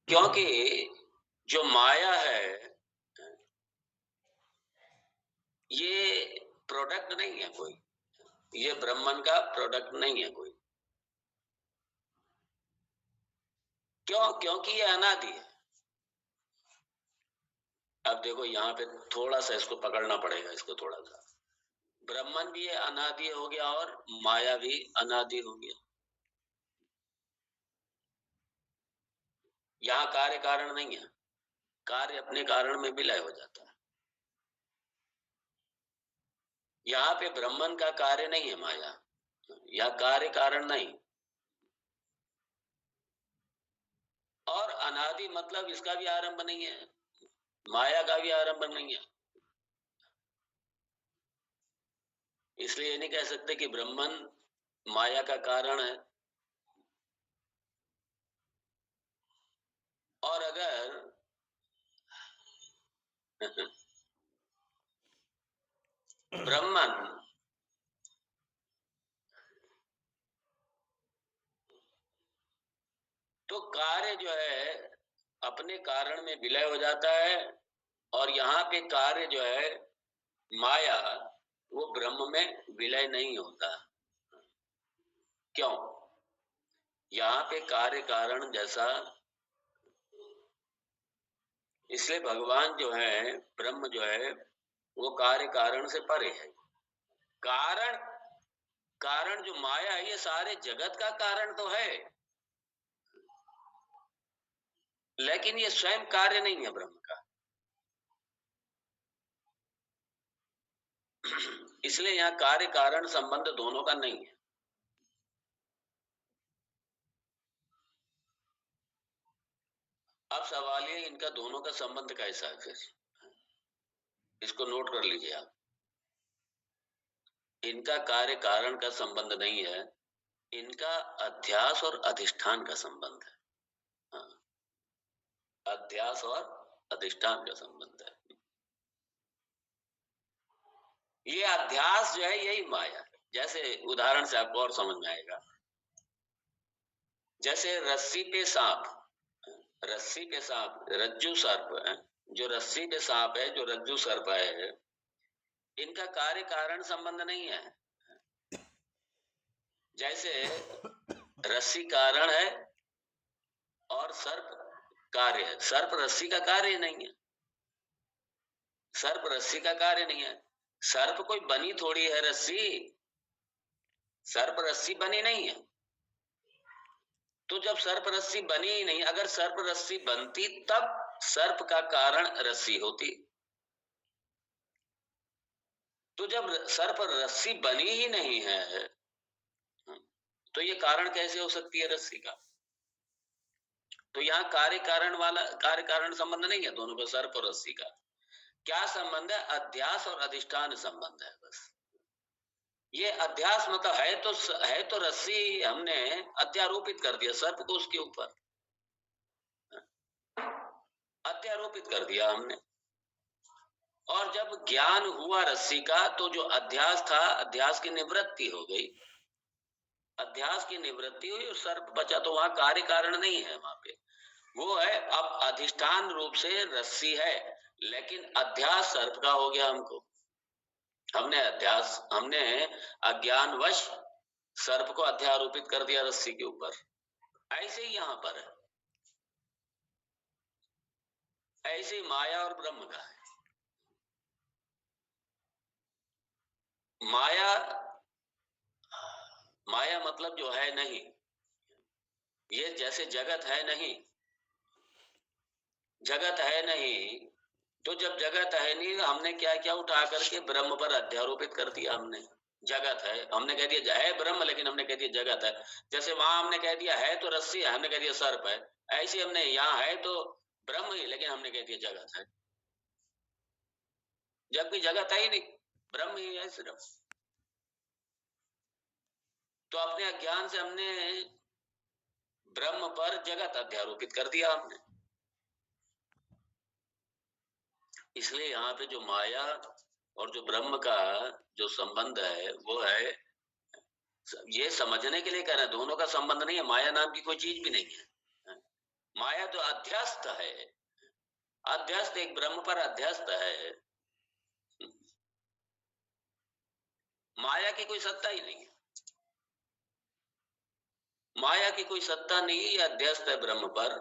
क्योंकि जो माया है ये प्रोडक्ट नहीं है कोई, ये ब्रह्मन का प्रोडक्ट नहीं है कोई। क्यों? क्योंकि ये अनादि है। अब देखो यहाँ पे थोड़ा सा इसको पकड़ना पड़ेगा, इसको थोड़ा सा। ब्रह्मन भी ये अनादि हो गया और माया भी अनादि हो गया। यहाँ कार्य कारण नहीं है, कार्य अपने कारण में विलय हो जाता है। यहाँ पे ब्रह्मन का कार्य नहीं है माया, या कार्य कारण नहीं। और अनादि मतलब इसका भी आरंभ नहीं है, माया का भी आरंभ नहीं है। इसलिए ये नहीं कह सकते कि ब्रह्मन माया का कारण है। और अगर ब्रह्मन तो कार्य जो है अपने कारण में विलय हो जाता है, और यहाँ पे कार्य जो है माया वो ब्रह्म में विलय नहीं होता। क्यों? यहाँ पे कार्य कारण जैसा, इसलिए भगवान जो है, ब्रह्म जो है, वो कार्य कारण से परे है। कारण कारण जो माया है ये सारे जगत का कारण तो है, लेकिन ये स्वयं कार्य नहीं है ब्रह्म का। इसलिए यहाँ कार्य कारण संबंध दोनों का नहीं है। अब सवाल ये, इनका दोनों का संबंध कैसा है फिर? इसको नोट कर लीजिए आप। इनका कार्य कारण का संबंध नहीं है, इनका अध्यास और अधिष्ठान का संबंध है। हाँ, अध्यास और अधिष्ठान का संबंध है। ये अध्यास जो है यही माया है। जैसे उदाहरण से आपको और समझ में आएगा, जैसे रस्सी पे सांप, रस्सी पे सांप, रज्जू सर्प है, जो रस्सी पे सांप है, जो रज्जू सर्प है, इनका कार्य कारण संबंध नहीं है। जैसे रस्सी कारण है और सर्प कार्य है। सर्प रस्सी का कार्य नहीं है, सर्प रस्सी का कार्य नहीं है। सर्प कोई बनी थोड़ी है रस्सी, सर्प रस्सी बनी नहीं है। तो जब सर्प रस्सी बनी ही नहीं, अगर सर्प रस्सी बनती तब सर्प का कारण रस्सी होती। तो जब सर्प रस्सी बनी ही नहीं है, तो ये कारण कैसे हो सकती है रस्सी का? तो यहाँ कार्य कारण वाला, कार्य कारण संबंध नहीं है दोनों का, सर्प और रस्सी का। क्या संबंध है? अध्यास और अधिष्ठान संबंध है बस। ये अध्यास मतलब है तो रस्सी हमने अध्यारोपित कर दिया सर्प को, उसके ऊपर अध्यारोपित कर दिया हमने। और जब ज्ञान हुआ रस्सी का, तो जो अध्यास था, अध्यास की निवृत्ति हो गई, अध्यास की निवृत्ति हुई और सर्प बचा। तो वहां कार्य कारण नहीं है, वहां पे वो है। अब अधिष्ठान रूप से रस्सी है, लेकिन अध्यास सर्प का हो गया। हमने अज्ञानवश सर्प को अध्यारोपित कर दिया रस्सी के ऊपर। ऐसे ही यहां पर है, ऐसे माया और ब्रह्म का है। माया, माया मतलब जो है नहीं, ये जैसे जगत है नहीं, जगत है नहीं, तो जब जगत है नहीं, हमने क्या क्या उठा करके ब्रह्म पर अध्यारोपित कर दिया। हमने जगत है, हमने कह दिया है ब्रह्म, लेकिन हमने कह दिया जगत है। जैसे वहां हमने कह दिया है तो रस्सी है, हमने कह दिया सर्प है। ऐसे हमने यहाँ है तो ब्रह्म ही, लेकिन हमने कह दिया जगत है, जबकि जगत है ही नहीं, ब्रह्म ही है सिर्फ। तो अपने अज्ञान से हमने ब्रह्म पर जगत अध्यारोपित कर दिया हमने। इसलिए यहाँ पे जो माया और जो ब्रह्म का जो संबंध है, वो है, ये समझने के लिए कह रहे हैं, दोनों का संबंध नहीं है। माया नाम की कोई चीज भी नहीं है। माया तो अध्यस्त है, अध्यस्त एक ब्रह्म पर अध्यस्त है। माया की कोई सत्ता ही नहीं है, माया की कोई सत्ता नहीं, ये अध्यस्त है ब्रह्म पर।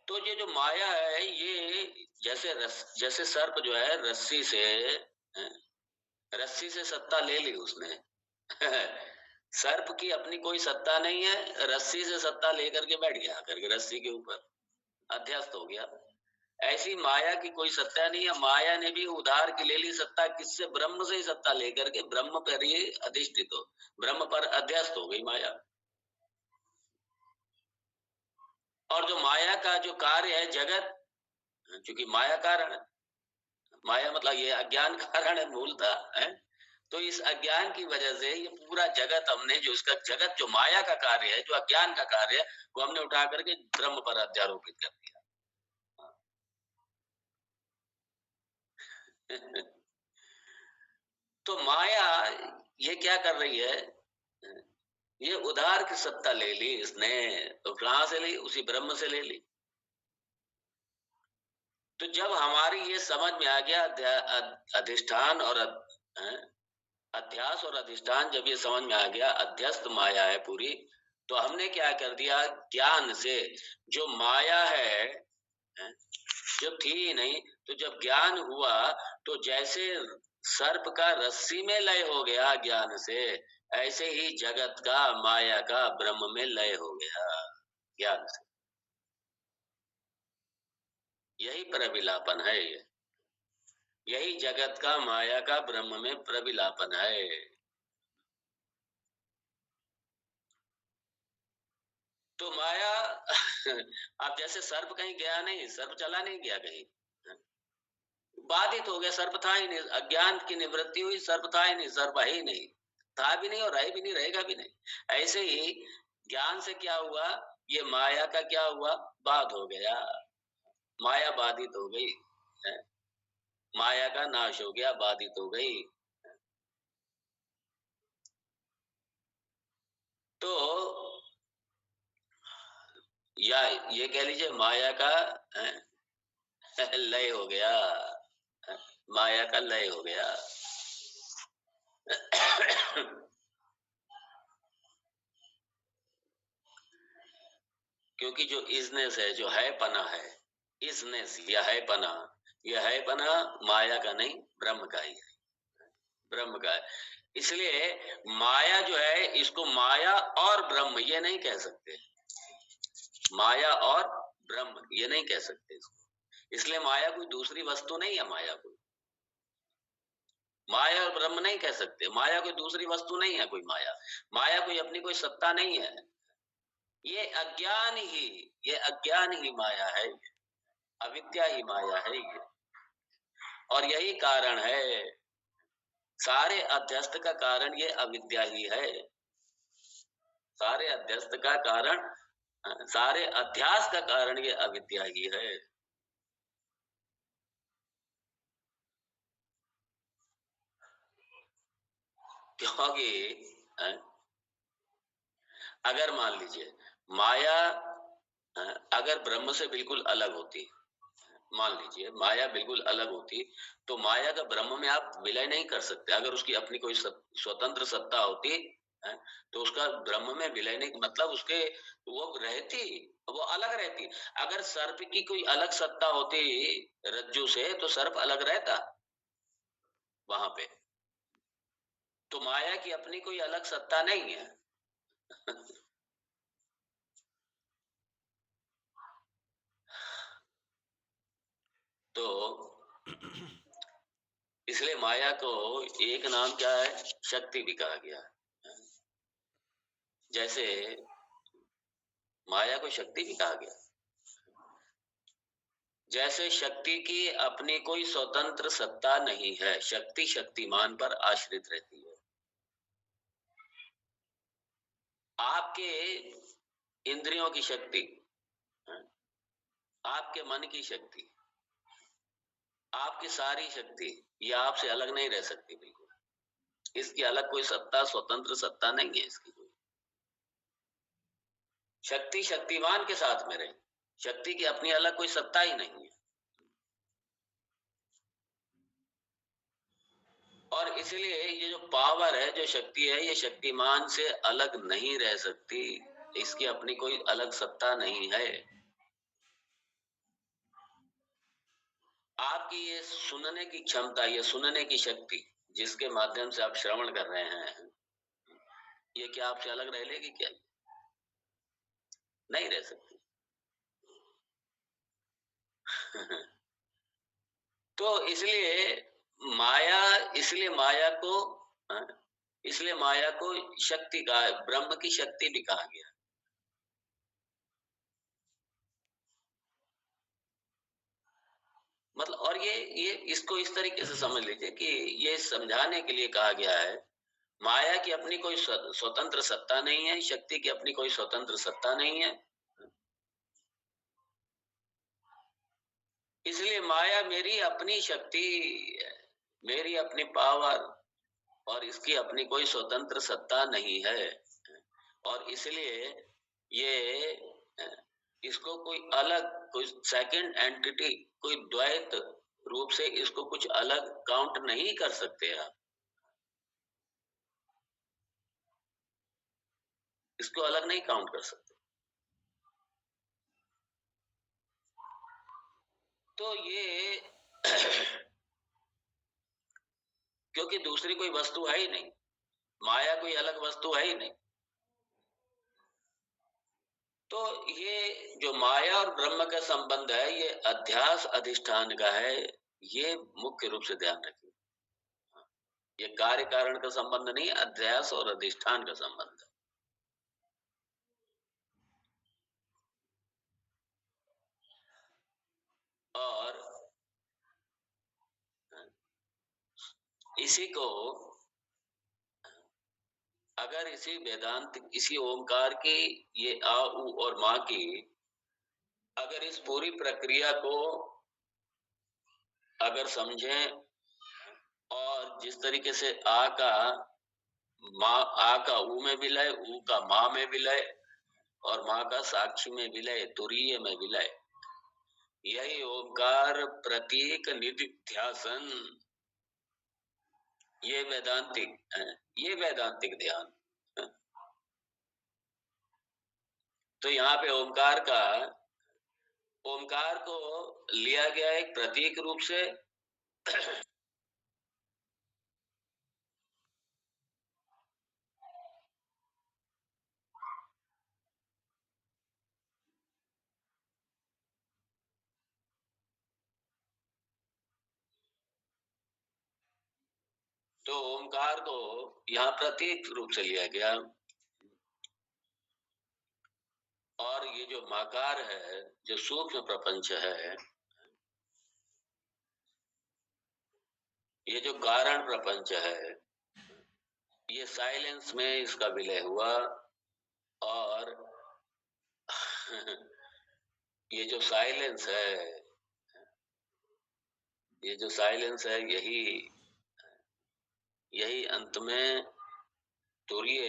तो ये जो माया है, ये जैसे सर्प जो है रस्सी से, रस्सी से सत्ता ले ली उसने। सर्प की अपनी कोई सत्ता नहीं है, रस्सी से सत्ता लेकर के बैठ गया करके रस्सी के ऊपर, अध्यस्त हो गया। ऐसी माया की कोई सत्ता नहीं है, माया ने भी उधार की ले ली सत्ता, किससे? ब्रह्म से ही सत्ता लेकर के ब्रह्म पर ही अधिष्ठित हो, ब्रह्म पर अध्यस्त हो गई माया। और जो माया का जो कार्य है जगत, क्योंकि माया कारण है, माया मतलब ये अज्ञान कारण है मूलतः, है। तो इस अज्ञान की वजह से ये पूरा जगत हमने जो इसका जगत जो माया का कार्य है, जो अज्ञान का कार्य है, वो हमने उठा करके ब्रह्म पर अध्यारोपित कर दिया। तो माया ये क्या कर रही है? ये उधार की सत्ता ले ली इसने, तो कहां से ली? उसी ब्रह्म से ले ली। तो जब हमारी ये समझ में आ गया अधिष्ठान और अध्यास और अधिष्ठान, जब ये समझ में आ गया अध्यस्त माया है पूरी, तो हमने क्या कर दिया? ज्ञान से जो माया है, जो थी ही नहीं, तो जब ज्ञान हुआ तो जैसे सर्प का रस्सी में लय हो गया ज्ञान से, ऐसे ही जगत का, माया का ब्रह्म में लय हो गया ज्ञान से। यही प्रविलापन है, यही जगत का, माया का ब्रह्म में प्रविलापन है। तो माया अब जैसे सर्प कहीं गया नहीं, सर्प चला नहीं गया कहीं, बाधित हो गया, सर्प था ही नहीं, अज्ञान की निवृत्ति हुई, सर्प था ही नहीं, सर्प है ही नहीं, था भी नहीं और रह भी नहीं, रहेगा भी नहीं। ऐसे ही ज्ञान से क्या हुआ? ये माया का क्या हुआ? बाध हो गया, माया बाधित हो गई, माया का नाश हो गया, बाधित हो गई। तो या ये कह लीजिए माया का लय हो गया, माया का लय हो गया। क्योंकि जो इजनेस है, जो है पना है, इजनेस या है पना, यह है पना माया का नहीं, ब्रह्म का ही है, ब्रह्म का है। इसलिए माया जो है, इसको माया और ब्रह्म ये नहीं कह सकते, माया और ब्रह्म ये नहीं कह सकते इसको। इसलिए माया कोई दूसरी वस्तु नहीं है, माया कोई, माया और ब्रह्म नहीं कह सकते, माया कोई दूसरी वस्तु नहीं है, कोई माया, माया कोई अपनी कोई सत्ता नहीं है, ये अज्ञान ही, ये अज्ञान ही माया है, अविद्या ही माया है ये। और यही कारण है, सारे अध्यस्त का कारण ये अविद्या ही है, सारे अध्यस्त का कारण, सारे अध्यास का कारण ये अविद्या ही है। क्योंकि अगर मान लीजिए माया अगर ब्रह्म से बिल्कुल अलग होती, मान लीजिए माया बिल्कुल अलग होती, तो माया का ब्रह्म में आप विलय नहीं कर सकते। अगर उसकी अपनी कोई स्वतंत्र सत्ता होती है, तो उसका ब्रह्म में विलय नहीं, मतलब उसके वो रहती, वो अलग रहती। अगर सर्प की कोई अलग सत्ता होती रज्जू से, तो सर्प अलग रहता वहां पे। तो माया की अपनी कोई अलग सत्ता नहीं है। तो इसलिए माया को एक नाम क्या है? शक्ति भी कहा गया है। जैसे माया को शक्ति भी कहा गया, जैसे शक्ति की अपनी कोई स्वतंत्र सत्ता नहीं है, शक्ति शक्तिमान पर आश्रित रहती है। आपके इंद्रियों की शक्ति, आपके मन की शक्ति, आपकी सारी शक्ति, ये आपसे अलग नहीं रह सकती बिल्कुल। इसकी अलग कोई सत्ता, स्वतंत्र सत्ता नहीं है इसकी कोई। शक्ति शक्तिमान के साथ में रहे। शक्ति की अपनी अलग कोई सत्ता ही नहीं है। और इसलिए ये जो पावर है, जो शक्ति है, ये शक्तिमान से अलग नहीं रह सकती। इसकी अपनी कोई अलग सत्ता नहीं है। आपकी ये सुनने की क्षमता, ये सुनने की शक्ति जिसके माध्यम से आप श्रवण कर रहे हैं, ये क्या आपसे अलग रह लेगी क्या? नहीं रह सकती। तो इसलिए माया को हाँ, इसलिए माया को शक्ति का, ब्रह्म की शक्ति भी कहा गया। मतलब और ये इसको इस तरीके से समझ लीजिए कि ये समझाने के लिए कहा गया है, माया की अपनी कोई स्वतंत्र सत्ता नहीं है, शक्ति की अपनी कोई स्वतंत्र सत्ता नहीं है। इसलिए माया मेरी अपनी शक्ति, मेरी अपनी पावर, और इसकी अपनी कोई स्वतंत्र सत्ता नहीं है। और इसलिए ये इसको कोई अलग, कोई सेकंड एंटिटी, कोई द्वैत रूप से इसको कुछ अलग काउंट नहीं कर सकते आप। इसको अलग नहीं काउंट कर सकते। तो ये क्योंकि दूसरी कोई वस्तु है ही नहीं, माया कोई अलग वस्तु है ही नहीं। तो ये जो माया और ब्रह्म का संबंध है, ये अध्यास अधिष्ठान का है। ये मुख्य रूप से ध्यान रखिए। ये कार्य कारण का संबंध नहीं, अध्यास और अधिष्ठान का संबंध है। और इसी को अगर इसी वेदांत, इसी ओमकार की, ये आ उ और मां की, अगर इस पूरी प्रक्रिया को अगर समझें, और जिस तरीके से आ का ऊ में विलय, ऊ का मां में विलय, और मां का साक्षी में विलय, तुरीय में विलय, यही ओमकार प्रतीक निधिध्यासन, ये वैदांतिक है, ये वैदांतिक ध्यान है। तो यहाँ पे ओमकार को लिया गया एक प्रतीक रूप से। तो ओमकार को यहाँ प्रतीक रूप से लिया गया। और ये जो माकार है, जो सूक्ष्म प्रपंच है, ये जो कारण प्रपंच है, ये साइलेंस में इसका विलय हुआ। और ये जो साइलेंस है, ये जो साइलेंस है, यही अंत में तुरीय,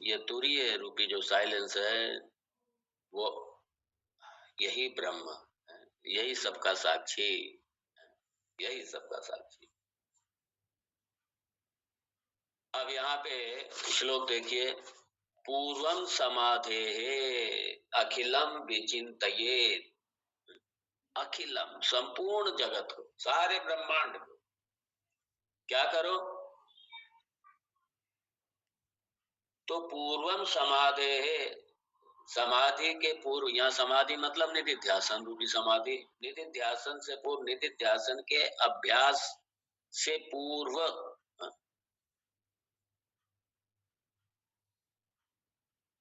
ये तुरीय रूपी जो साइलेंस है, वो यही ब्रह्म है, यही सबका साक्षी, यही सबका साक्षी। अब यहाँ पे श्लोक देखिए, पूर्वम समाधे अखिलम विचिंतयेत। अखिलम, संपूर्ण जगत को, सारे ब्रह्मांड को क्या करो? तो पूर्वम समाधे, समाधि के पूर्व, यहाँ समाधि मतलब निधिध्यासन रूपी समाधि, निधिध्यासन से पूर्व, निधिध्यासन के अभ्यास से पूर्व।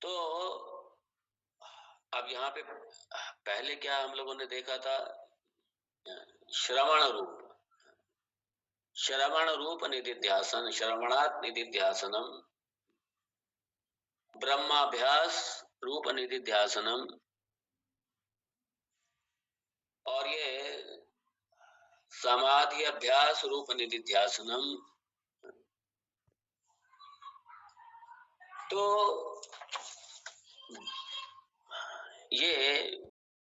तो अब यहाँ पे पहले क्या हम लोगों ने देखा था? श्रवण रूप, श्रवण रूप निधिध्यासन, श्रवणात् निधिध्यासनम, ब्रह्माभ्यास रूप निधिध्यासनम, और ये समाधि अभ्यास रूप निधिध्यासनम। तो ये